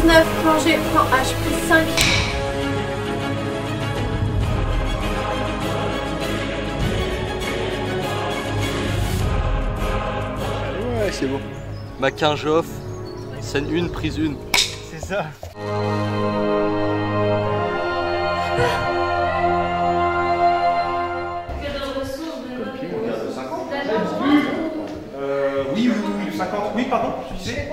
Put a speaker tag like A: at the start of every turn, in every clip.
A: 19, plan G, plan H, prise 5.
B: Ouais, c'est bon.
C: Maquin Joff, scène 1, prise 1.
B: C'est ça. Oui, 50. Oui, pardon, tu disais.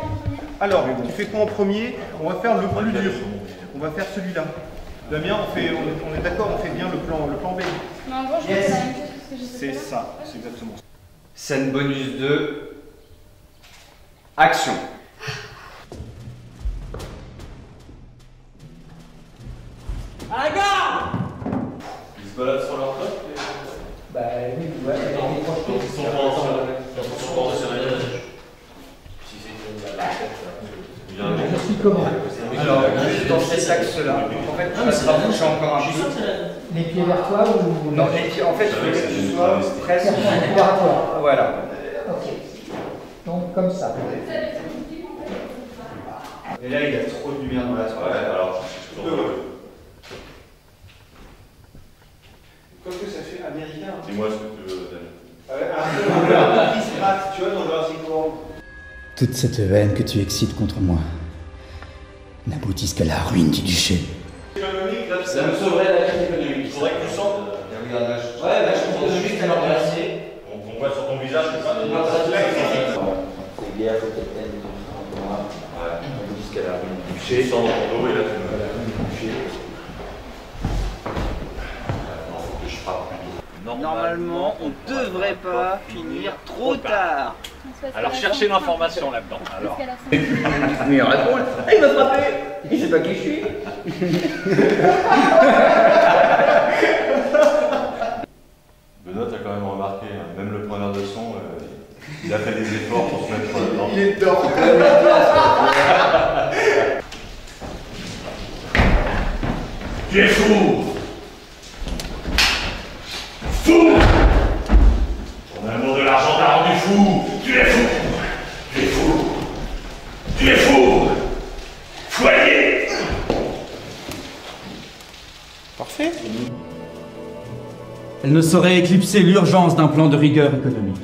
B: Alors, tu fais quoi en premier? On va faire le plus dur. On va faire celui-là. Damien, on est d'accord, on fait bien le plan B.
A: Mais en gros, je pense que c'est la même chose que ce que j'ai fait.
B: C'est ça, c'est exactement ça.
D: Scène bonus 2. Action.
E: À la gare!
C: Ils se baladent sur leur top.
E: Bah oui, ouais,
C: Ils sont pas ensemble. Ils sont pas sur la neige. Si c'est
E: comment?
D: Alors, juste dans cet axe-là. En fait, tu vas te rapprocher encore un peu.
E: Les pieds vers toi ou...
D: Non, les pieds, en fait, je veux que tu sois presque
E: vers toi.
D: Voilà.
E: Ok. Donc, comme ça.
D: Et là, il y a trop de lumière dans la soirée.
C: Ouais, alors, je peux.
B: Qu'est-ce que ça fait américain?
C: Dis-moi ce que tu veux, Daniel.
B: Tu vois, dans Jurassic World.
F: Toute cette haine que tu excites contre moi n'aboutisse qu'à la ruine du duché.
C: Ça me sauverait la carte économique. Il faudrait que tu sentes.
D: Regarde là, ouais, là, je pense juste à leur remercier.
C: On voit sur ton visage, c'est ça?
D: C'est guerre, peut-être, jusqu'à la ruine du duché.
C: Tu sens dans ton dos et là tu me.
G: Normalement, on devrait pas finir trop tard.
A: Alors
G: cherchez l'information là-dedans. Alors.
D: Mais il répond, il m'a frappé. Il sait pas qui je suis.
C: Benoît, t'as quand même remarqué, hein, même le preneur de son, il a fait des efforts pour se mettre dedans.
D: Il est dedans.
C: Tu es fou! Fou! Ton amour de l'argent t'a rendu fou! Tu es fou! Tu es fou! Tu es fou! Foyer!
B: Parfait.
F: Elle ne saurait éclipser l'urgence d'un plan de rigueur économique.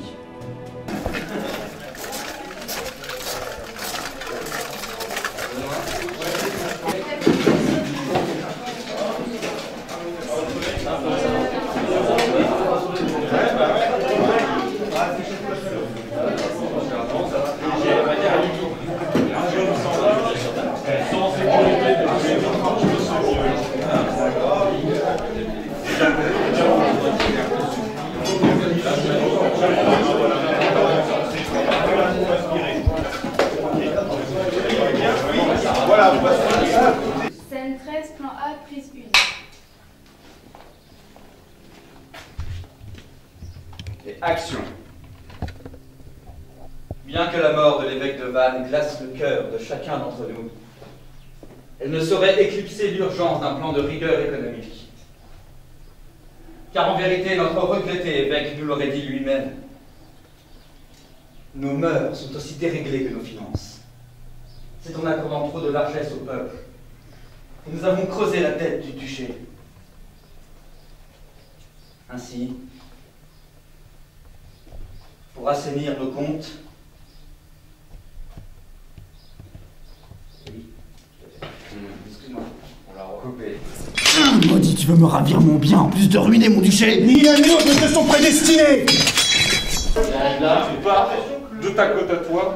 B: Voilà, on va se faire ça.
A: Scène 13, plan A, prise 1.
D: Et action. Bien que la mort de l'évêque de Vannes glace le cœur de chacun d'entre nous, elle ne saurait éclipser l'urgence d'un plan de rigueur économique. Car en vérité, notre regretté évêque nous l'aurait dit lui-même. Nos mœurs sont aussi déréglées que nos finances. C'est en accordant trop de largesse au peuple que nous avons creusé la dette du duché. Ainsi, pour assainir nos comptes, excuse-moi, on l'a recoupé.
F: Maudit, tu veux me ravir mon bien en plus de ruiner mon duché?
B: Ni l'un ni l'autre ne te sont prédestinés.
C: Là, tu pars de ta côte à toi.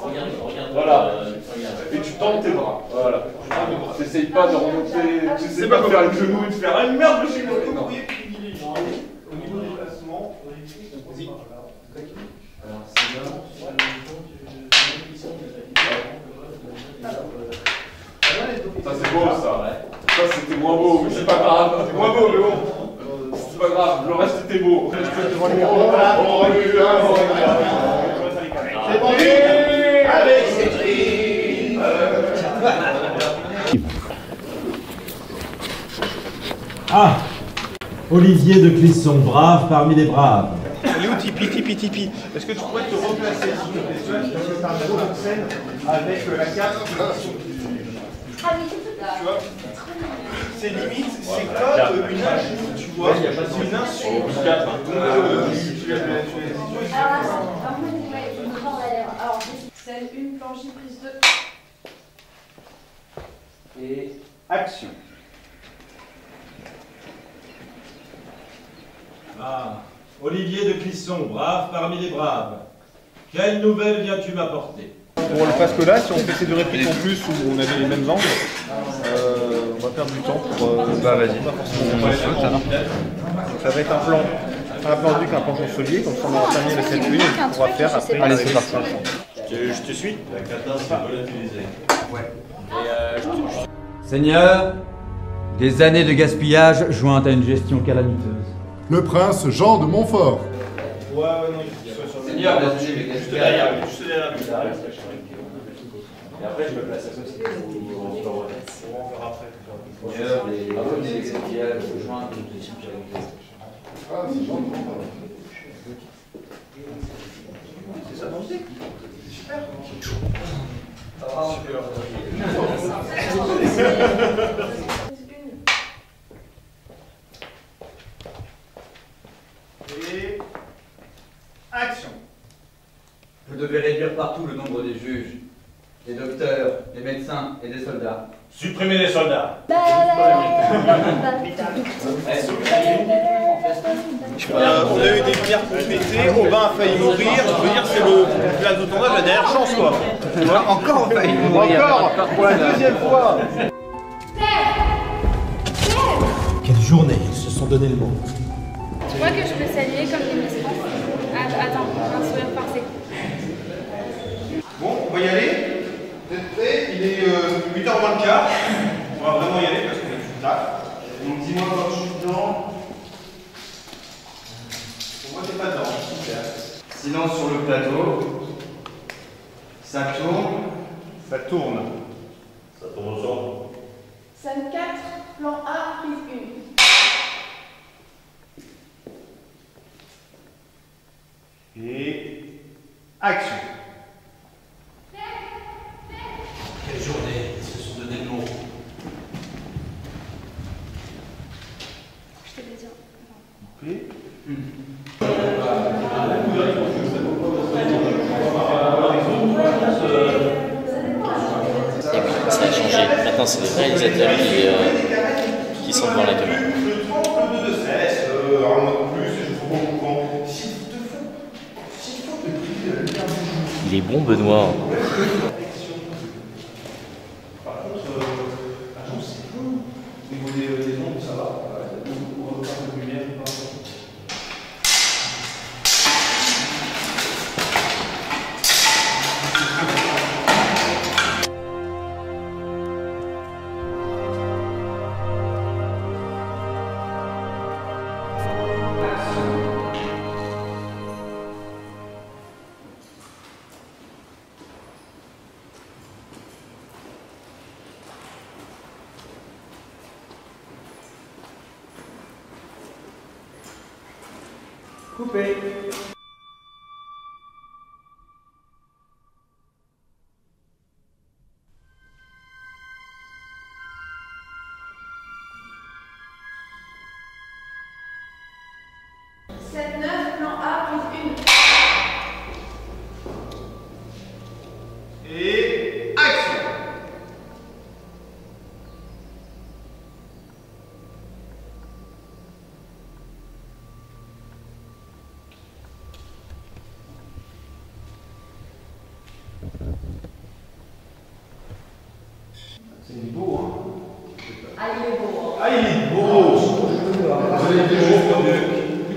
G: Regarde.
C: Voilà. Et tu tends tes bras. Voilà. T'essayes pas de remonter. Tu sais pas de faire le genou et de faire ah merde, je suis bloqué. Non.
B: Au niveau du placement, vas-y.
C: Ça c'est beau ça. Ça c'était moins beau, mais c'est pas grave. C'est moins beau, mais bon. C'est pas grave, le reste était beau.
B: C'est bon. Avec ses tripes.
H: Ah, Olivier de Clisson, brave parmi les braves.
B: Elle est où Tipeee? Est-ce que tu pourrais te replacer s'il te plaît? Tu vois, je vais faire un gros scène avec la carte. Tu vois, c'est limite, c'est comme une injure, tu vois, c'est une insulte.
A: Alors, scène 1, plan J, prise 2.
B: Et action.
H: Ah, Olivier de Clisson, brave parmi les braves. Quelle nouvelle viens-tu m'apporter?
B: Bon, parce que là, si on fait ces 2 répliques en plus où on avait les mêmes angles, on va perdre du temps pour.
I: Bah vas-y.
B: Pas forcément. Ça va être un plan duc, un plan chancelier, comme ça on va terminer la scène 1 et on pourra faire après.
I: Allez, c'est parti.
C: Je te suis. La cata, c'est volatilisé.
D: Ouais. Seigneur, des années de gaspillage jointes à une gestion calamiteuse.
J: Le prince Jean de Montfort.
B: Ouais, non, il faut soit sur
D: Seigneur, des années de
C: Juste
D: gaspillage.
C: derrière, juste derrière lui.
D: Et après, je me place à ça aussi.
B: On va faire après.
D: Seigneur, des années de gaspillage jointes à une gestion calamiteuse.
J: Ah, c'est Jean de Montfort.
B: C'est ça, non, c'est super. Et action.
D: Vous devez réduire partout le nombre des juges, des docteurs, des médecins et des soldats.
C: Supprimer les soldats.
B: On a eu des bières pour péter, Aubin a failli mourir, je veux dire c'est le place de tournage, la dernière chance quoi. Tu vois, encore failli mourir. Encore pour la 2e fois.
H: Quelle journée, ils se sont donné le mot.
A: Tu vois que je peux saluer comme des Miss France. Attends, un sourire farcé.
B: Bon, on va y aller. Vous êtes prêts? Il est 8h moins le quart. On va vraiment y aller parce qu'on est tout tard. Donc dis-moi quand je suis dedans. Pour moi t'es pas dedans, super.
D: Sinon, sur le plateau, ça tourne.
B: Ça tourne.
C: Ça tombe au son.
A: Scène 4, plan A, prise 1.
B: Et action.
C: Quelle journée, ils se sont donné le mot.
A: Je te l'ai dit.
B: Coupé.
G: Ça a changé. Maintenant, c'est les réalisateurs qui sont devant la caméra.
B: Je trempe le 2 de cesse, un mois de plus, et je trouve beaucoup de temps. S'il faut te priver de la lumière du jour.
G: Il est bon, Benoît.
B: Par contre, j'en sais peu. Au niveau des nombres, ça va. On va faire de lumière.
E: Coupé.
A: Scène 9, plan A, prise 1.
B: Et action. C'est beau, hein?
A: Ah, il est beau.
B: Ah, il est beau! Vous avez des jours pour du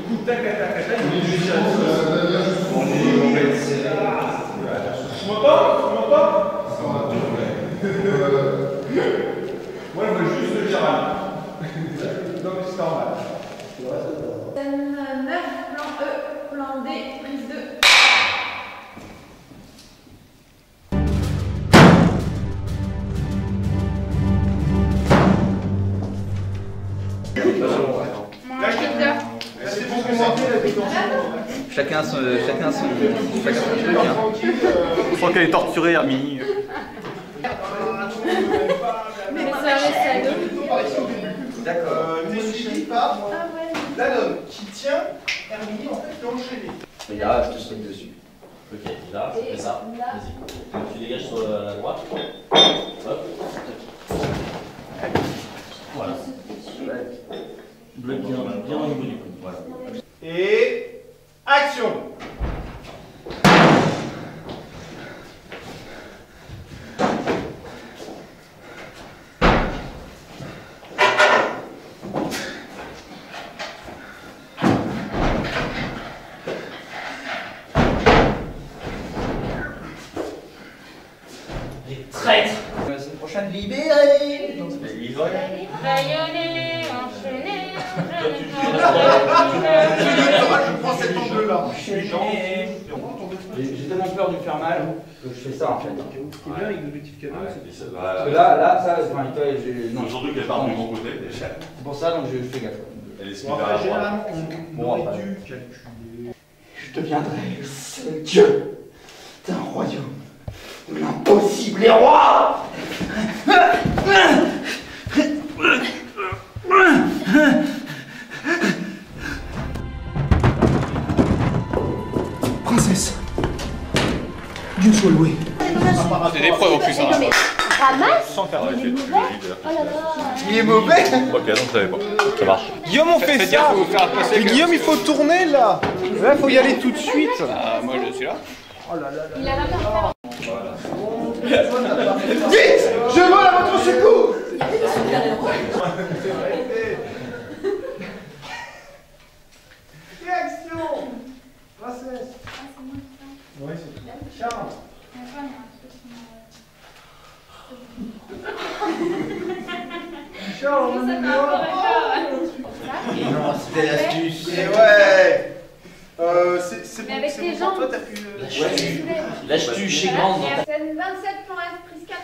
B: coup, tac, tac, tac, tac, on est juste on va être serré. Tu m'entends? Tu m'entends? Moi, je veux juste le viral. Donc, c'est normal.
A: Scène 9, plan E, plan D, prise 2.
B: C'est bon commenter la détention.
D: Chacun son truc.
B: Je sens qu'elle est torturée, Hermine.
D: D'accord.
B: Ne suffit pas la donne qui tient Hermine, en fait, peut enchaîner.
D: Et là, je te saute dessus.
G: Ok, là, je fais ça. Vas-y. Tu dégages sur la droite. Hop. Voilà. Bloque bien au niveau du cou. Voilà.
B: Et action.
G: Les traîtres.
D: La semaine prochaine, libéré. Donc, ça fait livré.
A: Rayonner, enchaîner,
B: Je prends cet angle-là.
D: J'ai tellement peur de lui faire mal que je fais ça en fait.
B: Ce qui est bien avec l'objectif canon, c'est
D: Parce que là, ça, enfin, non.
C: Surtout qu'elle part du bon côté déjà.
D: C'est pour ça donc je fais gaffe.
C: Elle est
B: bon, après, généralement, on aurait
D: après.
B: dû calculer.
D: Je deviendrai le seul dieu d'un royaume où l'impossible est roi.
F: Princesse, Dieu soit loué.
I: C'est des preuves en plus. Hein.
A: Ramasse.
I: Sans faire
A: Il est mauvais. Oh là là.
B: Il est mauvais.
C: Ok, non, je savais pas. Ça marche.
B: Guillaume, on fait ça. Mais Guillaume, il faut tourner là. Là, il faut y aller tout de suite.
I: Ah, moi je suis là.
B: Oh là là là.
A: Il a la main.
B: Vite, je vole à votre secours. Et action. Princesse. Oui, c'est tout. Charles. Charles, on est
D: Non, c'était l'astuce.
B: Et ouais. C'est
A: Mais avec tes
B: bon
A: jambes.
B: pour toi, t'as pu.
G: Lâche-tu chez Grande dans ta...
A: Scène 27 plan F, prise 4.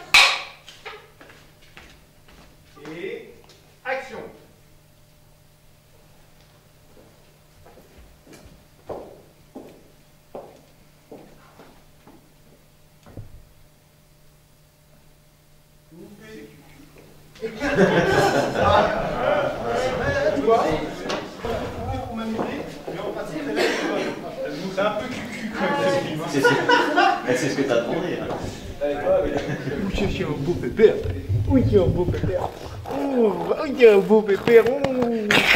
B: Et action. Tu vois, pour m'amuser, mais en principe, c'est un peu cucu comme ce film.
G: C'est ce que t'as demandé. Hein.
B: Oui, j'ai un beau pépère. Oui, j'ai un beau pépère. Oui, j'ai un beau pépère.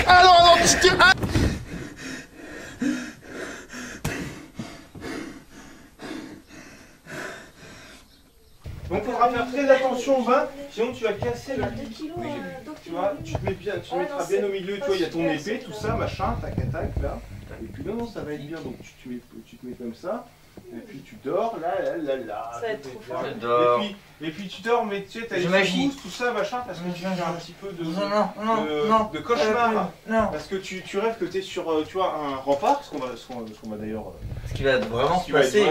B: Ah non, non, tu te... Donc il faudra faire très attention au vin, sinon tu vas casser le lit. Oui, tu vois, tu te mets bien, tu te mettras bien au milieu, tu vois, il y a ton épée, tout ça, machin, tac, tac, là. Et puis non, ça va être bien, donc tu te mets comme ça. Et puis tu dors, là.
K: Ça va être trop fort.
B: Et puis tu dors, mais tu sais, t'as les secousses, tout ça, machin, parce que tu viens un petit peu de cauchemar. Parce que tu rêves que t'es sur, tu vois, un rempart, ce qu'on va d'ailleurs...
D: Ce qui va vraiment se passer.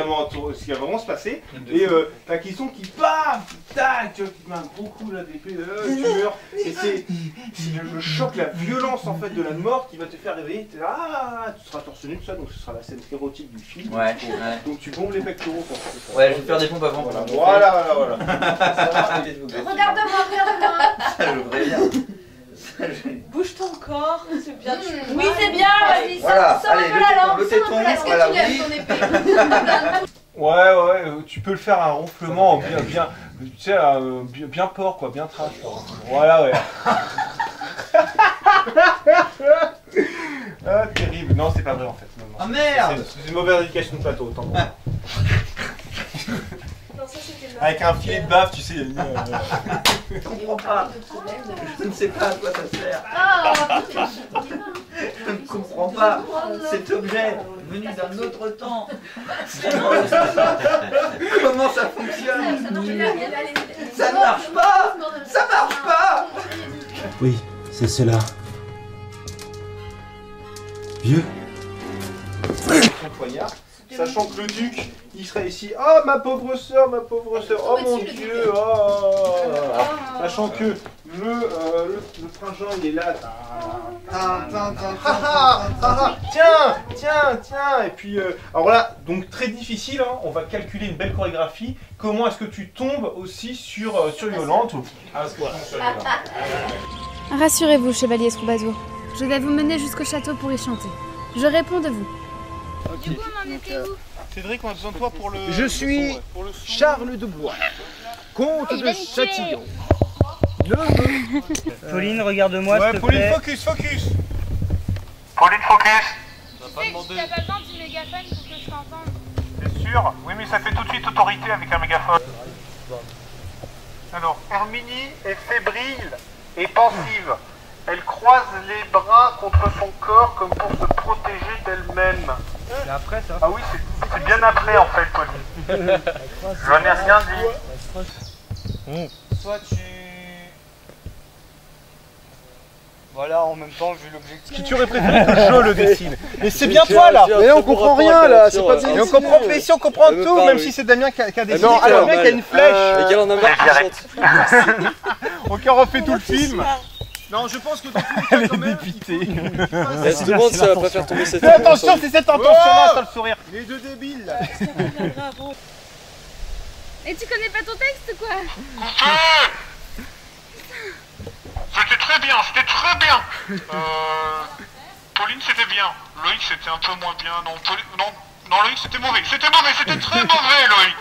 B: Ce qui va vraiment se passer. Et t'as qui sont qui paf, tac, tu vois, qui te met un gros coup là d'épée, tu meurs. Et c'est le choc, la violence en fait de la mort qui va te faire réveiller. Tu seras torse nu, tout ça, donc ce sera la scène érotique du film.
D: Ouais.
B: Donc tu bombes les pectoraux.
D: Ouais, je vais faire des pompes avant.
B: Voilà.
A: Regarde-moi.
D: Ça, je préviens.
K: Bouge ton corps, c'est bien.
A: Oui, c'est bien, vas-y,
D: Voilà,
A: sors
D: allez,
A: un peu la langue.
D: le téton, voilà, oui.
B: Ouais, tu peux le faire un ronflement bien, tu sais, bien porc quoi, bien trash. Voilà, ouais. Ah, terrible. Non, c'est pas vrai en fait. Non.
D: Ah merde.
B: C'est une mauvaise indication de plateau, autant pour moi. Avec un filet de baffe, tu sais, il y a une...
D: Je comprends pas. Je ne sais pas à quoi ça sert. Je ne comprends pas cet objet venu d'un autre temps. Comment ça fonctionne? Ça ne marche pas. Ça marche pas.
F: Oui, c'est cela. Vieux.
B: Son poignard. sachant que le duc, il serait ici. Oh ma pauvre sœur, oh mon Dieu, sachant que le prince Jean, il est là. Tiens. Et puis, alors là, donc très difficile, hein, on va calculer une belle chorégraphie. Comment est-ce que tu tombes aussi sur Yolande?
A: Rassurez-vous, chevalier Troubadour. Je vais vous mener jusqu'au château pour y chanter. Je réponds de vous.
B: Okay.
A: Du coup, on en était où?
B: Cédric, on a besoin de toi pour le...
L: Je suis Charles de Blois, comte de Châtillon.
M: Pauline, regarde-moi, s'il te
B: Pauline,
M: plaît.
B: focus.
C: Pauline, focus.
A: Tu sais que tu n'as pas besoin du mégaphone pour que je t'entende.
C: Bien sûr. Oui, mais ça fait tout de suite autorité avec un mégaphone.
B: Alors, Herminie est fébrile et pensive. Elle croise les bras contre son corps comme pour se protéger d'elle-même.
L: C'est après ça?
C: Ah oui, c'est bien après en fait, Pauline. Je n'ai rien dit.
M: Soit tu... Voilà, en même temps, vu l'objectif...
B: Qui tu aurais préféré que je le dessine? Mais c'est bien toi là!
L: Mais on comprend rien là, c'est pas
B: Et on comprend, mais si on comprend tout, même si c'est Damien qui a dessiné,
L: non,
B: alors, le mec a une flèche!
L: Et qu'elle en a marre.
B: Ok, on refait tout le film! Non, je pense que dans tous les cas, quand même,
L: Tout le monde, ça va pas faire tomber cette
B: fais attention, c'est cette intention-là, ça le sourire!
L: Les deux débiles là.
A: Et tu connais pas ton texte ou quoi?
C: C'était très bien. Pauline, c'était bien. Loïc, c'était un peu moins bien. Non, Loïc, c'était mauvais. C'était très mauvais, Loïc.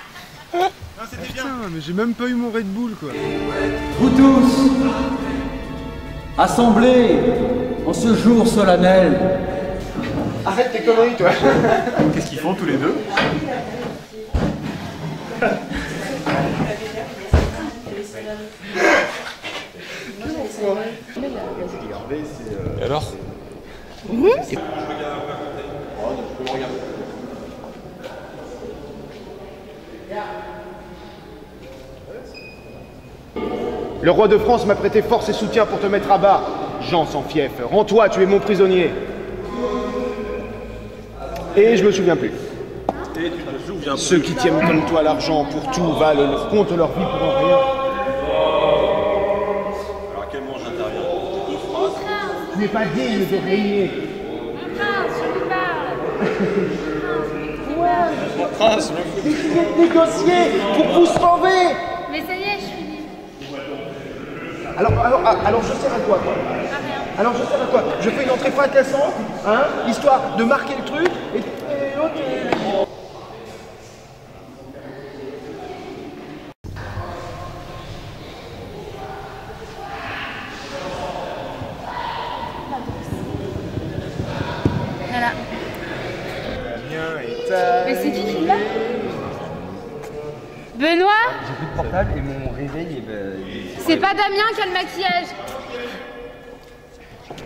B: Non, c'était bien!
L: Putain, mais j'ai même pas eu mon Red Bull quoi.
F: Vous tous, assemblés en ce jour solennel.
B: Arrête tes conneries, toi! Qu'est-ce qu'ils font tous les deux?
I: Et alors?
L: Le roi de France m'a prêté force et soutien pour te mettre à bas. Jean sans fief, rends-toi, tu es mon prisonnier. Et je me souviens plus. Ceux qui tiennent comme toi l'argent pour tout valent comptent leur vie pour en rien.
H: Alors à quel moment j'interviens?
L: Tu n'es pas digne de régner.
A: Mon prince, je lui parle.
I: Prince,
L: Tu viens de négocier pour vous sauver.
A: Mais ça y est, je suis libre.
L: Alors je sers à quoi, toi? Alors je sers à quoi? Je fais une entrée fracassante, hein, histoire de marquer le truc, et l'autre...
A: Voilà. Mais c'est qui là? Benoît?
M: J'ai pris le portable et mon réveil est...
A: C'est pas Damien qui a le maquillage.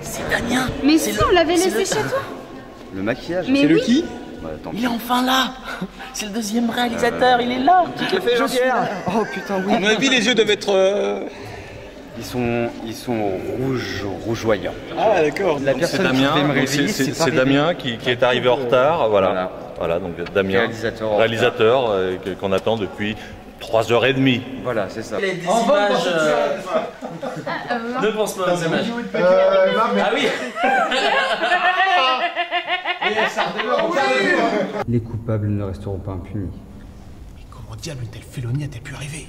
M: C'est Damien.
A: Mais si, on l'avait laissé chez toi.
M: Le maquillage?
A: Mais
M: c'est
A: oui.
M: le qui?
N: Il est enfin là. C'est le deuxième réalisateur, il est là.
M: Tu te le fais, Jean-Pierre? Oh putain, oui.
I: à mon avis, les yeux doivent être...
M: Ils sont rougeoyants.
I: Ah d'accord.
M: La
H: Donc
M: personne qui devait me réveiller,
H: c'est Damien qui est arrivé en retard, voilà. Voilà, donc Damien, réalisateur qu'on attend depuis 3h30.
M: Voilà, c'est ça.
N: Il y a des images. Ne pense pas aux images. Ah oui.
M: Les coupables ne resteront pas impunis.
L: Mais comment diable une telle félonie a-t-elle pu arriver?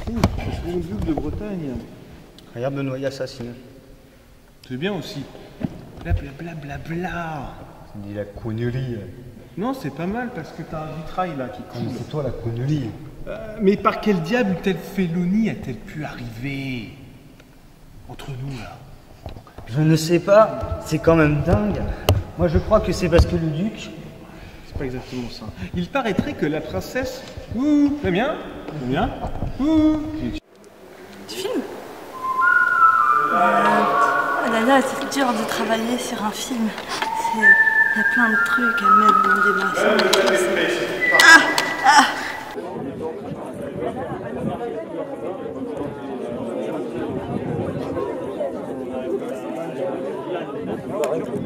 B: C'est le duc de Bretagne.
M: Regarde Benoît assassiné.
B: C'est bien aussi. Bla bla bla bla bla.
M: C'est dit la connerie.
B: Non, c'est pas mal parce que t'as un vitrail là qui coule.
M: C'est toi la connerie.
B: Mais par quel diable une telle félonie a-t-elle pu arriver? Entre nous là.
M: Je ne sais pas, c'est quand même dingue. Moi je crois que c'est parce que le duc...
B: C'est pas exactement ça. Il paraîtrait que la princesse... Ouh, Damien? Damien? Ouh.
K: Tu filmes? Oh là là, c'est dur de travailler sur un film. Il y a plein de trucs à mettre dans des machins. Ah!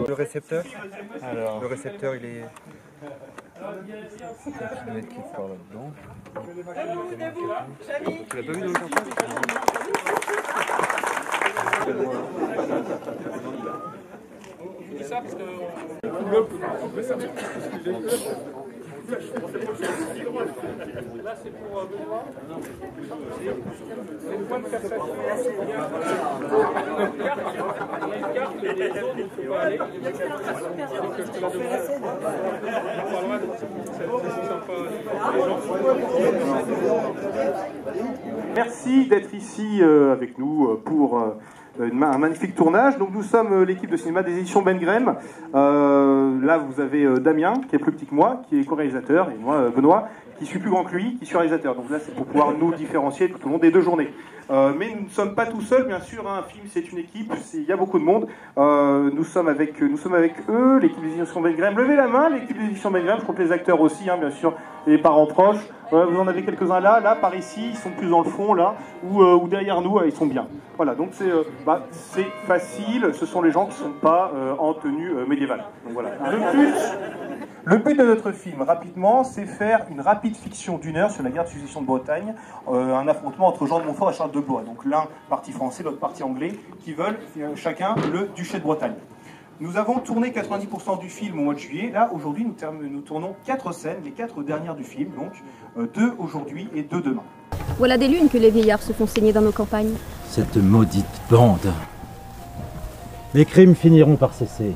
O: Le récepteur. Alors. Le récepteur, il est. Je vais mettre quelque part là-dedans. Tu l'as pas vu dans le carton?
P: C'est ça parce que. Là, c'est pour Benoît. C'est le point de personne. Il y a une carte, les zones où il ne faut pas aller. Donc, je te la donnerai. On parlera de
B: Merci d'être ici avec nous pour un magnifique tournage. Donc nous sommes l'équipe de cinéma des éditions Ben Graham. Là vous avez Damien qui est plus petit que moi, qui est co-réalisateur, et moi Benoît qui suis plus grand que lui, qui suis réalisateur. Donc là c'est pour pouvoir nous différencier tout au long des 2 journées. Mais nous ne sommes pas tout seuls, bien sûr. Un film c'est une équipe, il y a beaucoup de monde. Nous sommes avec eux, l'équipe des éditions Ben Graham. Levez la main, l'équipe des éditions Ben Graham. Je crois que les acteurs aussi, hein, bien sûr, et les parents proches. Vous en avez quelques-uns là, par ici, ils sont plus dans le fond là, ou derrière nous, ils sont bien. Voilà, donc c'est facile, ce sont les gens qui ne sont pas en tenue médiévale. Donc voilà. Le but de notre film, rapidement, c'est faire une rapide fiction d'1 heure sur la guerre de succession de Bretagne, un affrontement entre Jean de Montfort et Charles de Blois. Donc l'un parti français, l'autre parti anglais, qui veulent chacun le duché de Bretagne. Nous avons tourné 90% du film au mois de juillet. Là, aujourd'hui, nous tournons 4 scènes, les 4 dernières du film, donc 2 aujourd'hui et 2 demain.
Q: Voilà des lunes que les vieillards se font saigner dans nos campagnes.
R: Cette maudite bande. Les crimes finiront par cesser.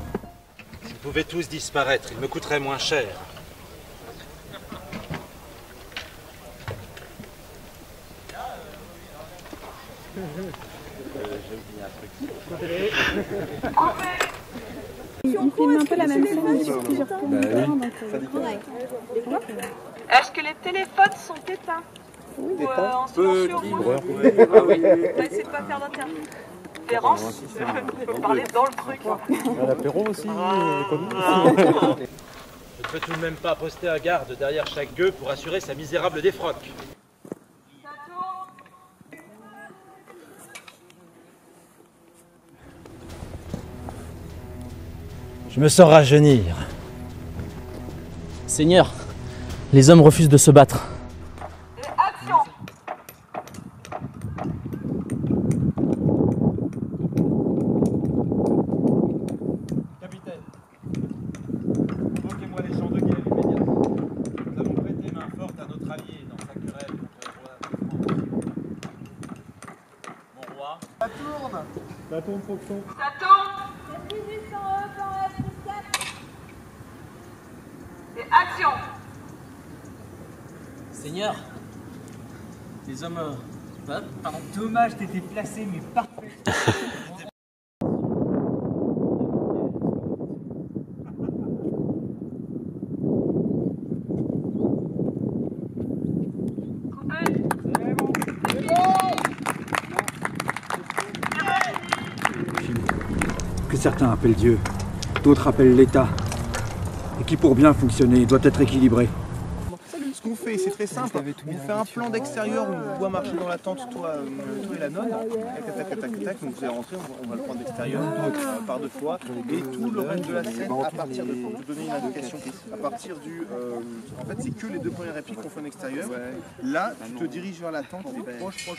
S: S'ils pouvaient tous disparaître, ils me coûteraient moins cher.
K: On filme un peu la même scène sur plusieurs plans différents. Est-ce que les téléphones sont éteints? Ou en silencieux au moins?
O: Ah oui.
K: On va essayer de pas faire d'interférence. On peut parler dans le truc.
O: L'apéro aussi,
S: Je ne peux tout de même pas poster un garde derrière chaque gueux pour assurer sa misérable défroque.
R: Je me sens rajeunir.
N: Seigneur, les hommes refusent de se battre.
K: Action!
S: Capitaine, invoquez-moi les champs de guerre immédiats. Nous avons prêté main forte à notre allié dans sa querelle contre le roi de France. Mon roi.
L: Ça tourne! Ça tourne, fonction.
K: Ça tourne! Et action!
N: Seigneur, les hommes... pardon.
E: Dommage, t'étais placé, mais parfait.
F: Que certains appellent Dieu, d'autres appellent l'État, et qui pour bien fonctionner doit être équilibré.
L: Ce qu'on fait, c'est très simple. On fait un plan d'extérieur où on doit marcher dans la tente, toi et la nonne. Tac, tac, tac, tac. Donc vous allez rentrer, on va le prendre d'extérieur par 2 fois. Et tout le reste de la scène, à partir de, pour vous donner une indication, à partir du... en fait, c'est que les 2 premières répliques qu'on fait en extérieur. Là, tu te diriges vers la tente, t'es proche.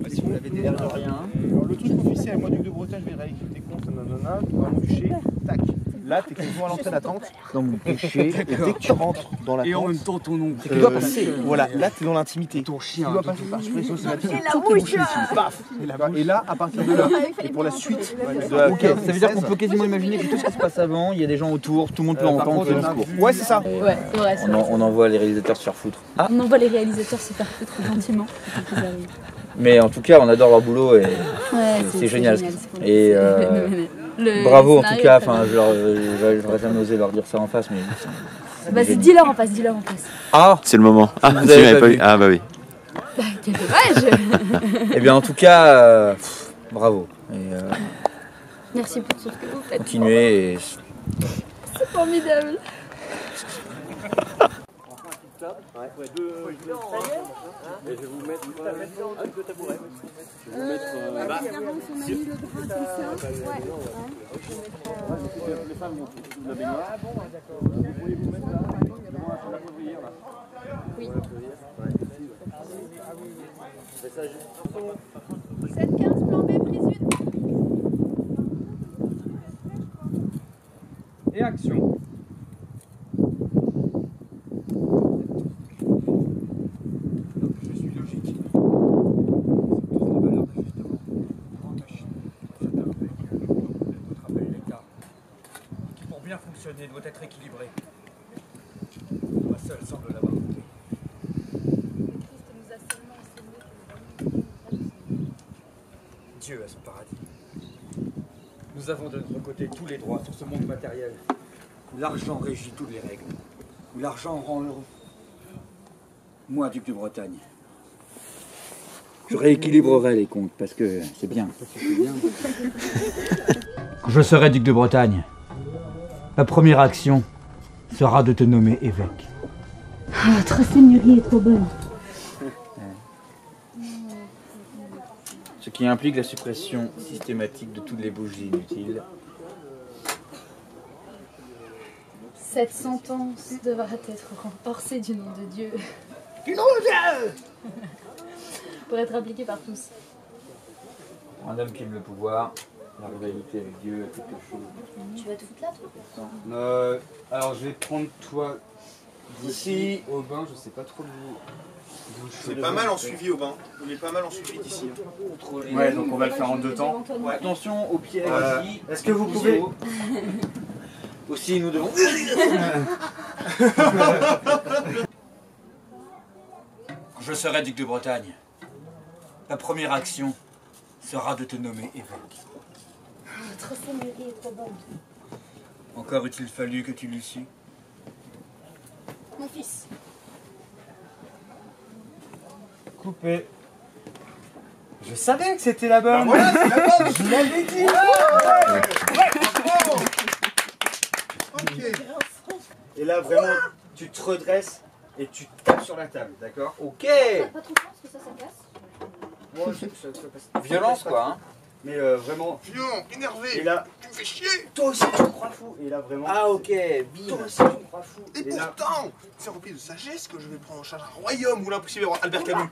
E: Si vous avez des airs de rien.
L: Le truc officiel, moi, duc de Bretagne, je vais réécrire tes comptes, nanana, toi, mon duché, tac. Là, t'es quasiment à l'entrée de la tente.
E: Dans mon péché.
L: Et dès que tu rentres dans la tente.
E: Et en même temps, ton nom.
L: Tu dois passer. Voilà, là, t'es dans l'intimité.
E: Ton chien.
L: Tu dois passer par sur
K: la bouche.
L: Paf. Et là, à partir de là, et pour la suite.
E: Ok, ça veut dire qu'on peut quasiment imaginer que tout ce qui se passe avant, il y a des gens autour, tout le monde peut entendre le discours.
L: Ouais, c'est ça.
Q: Ouais, c'est vrai.
M: On envoie les réalisateurs se faire foutre. Ah.
Q: On envoie les réalisateurs se faire foutre gentiment.
M: Mais en tout cas, on adore leur boulot et c'est génial. Et bravo en tout cas, enfin, j'aurais jamais osé leur dire ça en face, mais...
Q: Vas-y, dis-leur en face,
T: Ah, c'est le moment. Ah,
M: vous avez pas vu.
T: Ah bah oui.
Q: Bah, quel dommage.
M: Eh bien en tout cas, bravo. Et,
Q: merci pour tout ce que vous faites.
M: Continuez et...
Q: C'est formidable.
P: Ouais, deux et je vais vous mettre deux tabourets. Je vais vous mettre.
Q: On a mis le drap comme ça.
P: Les femmes vont la baignoire. Ah bon, d'accord. Vous voulez vous mettre là devant la poudrière là.
Q: Oui.
P: C'est ça,
Q: 7-15 plan B, prise 1.
O: Et action.
F: Je suis logique. C'est tous les valeurs d'ajustement. Entaché. Je te rappelle que notre appel l'État, qui pour bien fonctionner doit être équilibré. Moi seul semble l'avoir compris. Dieu a son paradis. Nous avons de notre côté tous les droits sur ce monde matériel, où l'argent régit toutes les règles, où l'argent rend heureux. Moi, duc de Bretagne, je rééquilibrerai les comptes parce que c'est bien. Quand je serai duc de Bretagne, la première action sera de te nommer évêque.
Q: Votre seigneurie est trop bonne.
M: Ce qui implique la suppression systématique de toutes les bougies inutiles.
A: Cette sentence devra être renforcée du nom de Dieu.
F: Du nom de Dieu!
A: Pour être appliquée par tous.
M: Un homme qui aime le pouvoir, la rivalité avec Dieu est quelque chose.
Q: Tu vas te foutre là, toi?
O: Alors je vais prendre toi d'ici au bain, je sais pas trop où.
L: C'est pas mal en suivi au bain. Il est pas mal en suivi d'ici.
O: Ouais, donc on va le faire en deux temps.
M: Ouais. Attention aux pieds.
O: Est-ce que vous pouvez...
M: Aussi, nous devons...
F: Quand je serai duc de Bretagne, la première action sera de te nommer évêque.
Q: Votre seigneurie est trop bonne.
F: Encore eût-il fallu que tu l'eusses su.
Q: Mon fils.
O: Coupé. Je savais que c'était la bonne.
L: Voilà, c'est la bonne.
O: Je l'avais dit.
L: Bravo. Ok.
O: Et là, vraiment, tu te redresses et tu tapes sur la table, d'accord?
M: Ok.
Q: Pas trop fort parce que ça casse.
O: Moi, je sais que ça passe.
M: Violence, quoi. Hein.
O: Mais vraiment.
L: Violent, énervé.
O: Et là,
L: tu me fais chier.
O: toi aussi, tu me crois fou. Et là, vraiment.
M: Ah, ok. Bim.
O: Toi aussi, tu me crois fou.
L: Et
O: là,
L: pourtant, c'est rempli de sagesse que je vais prendre en charge un royaume où l'impossible est Albert Camus.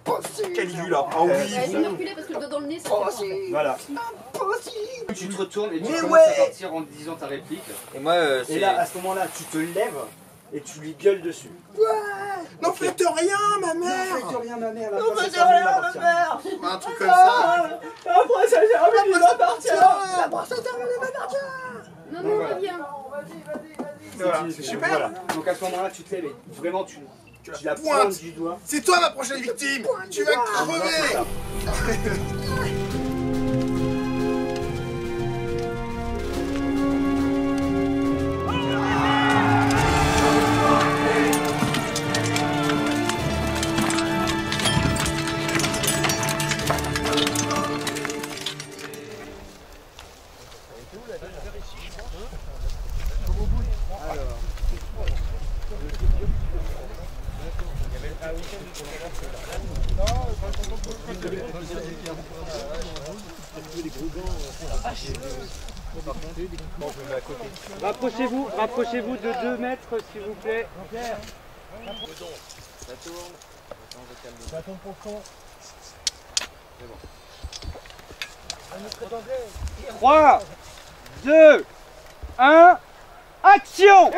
L: Caligula. Ah oui.
Q: J'ai reculé parce que le doigt dans le nez, ça fait peur.
O: Voilà.
L: Impossible.
O: Tu te retournes et tu
L: Mais
O: commences à partir en disant ta réplique.
M: Et moi,
O: Et là, à ce moment-là, tu te lèves et tu lui gueules dessus.
L: Ouais. N'en faites rien, ma mère.
O: N'en faites rien, ma mère.
L: N'en faites rien, ma mère. Un truc comme ça.
O: Après, ça termine, il m'appartient.
L: Après, ça termine, il m'appartient.
A: Non, non, reviens.
L: Voilà, c'est super.
O: Voilà. Donc à ce moment-là, tu te lèves et vraiment tu la
L: pointes
O: pointes du doigt.
L: C'est toi ma prochaine victime. Tu vas crever.
O: Rapprochez-vous de 2 mètres s'il vous plaît.
P: Ça tourne pour fond.
O: 3, 2, 1, action!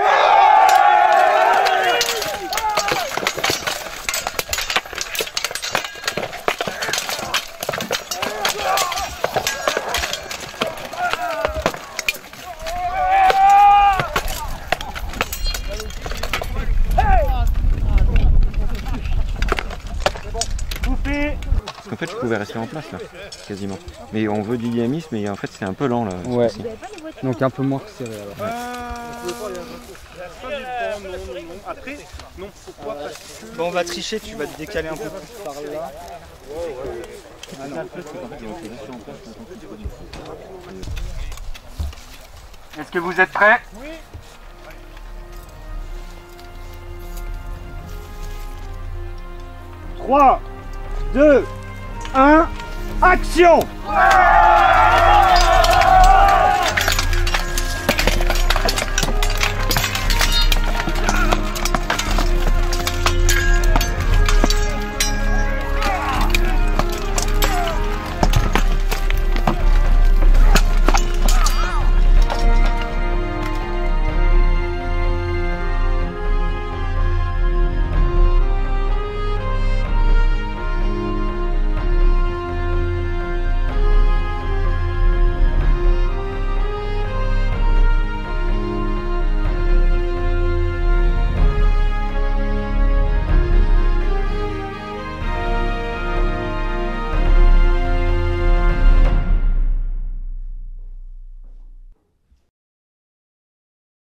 T: En fait, je pouvais rester en place là, quasiment. Mais on veut du dynamisme et en fait, c'est un peu lent là.
O: Ouais. Donc un peu moins serré alors.
L: Après, non, pourquoi? Parce que...
O: Bon, on va tricher, tu vas te décaler un peu plus par là. Ah non. Est-ce que vous êtes prêts?
L: Oui.
U: 3, 2, 1, action!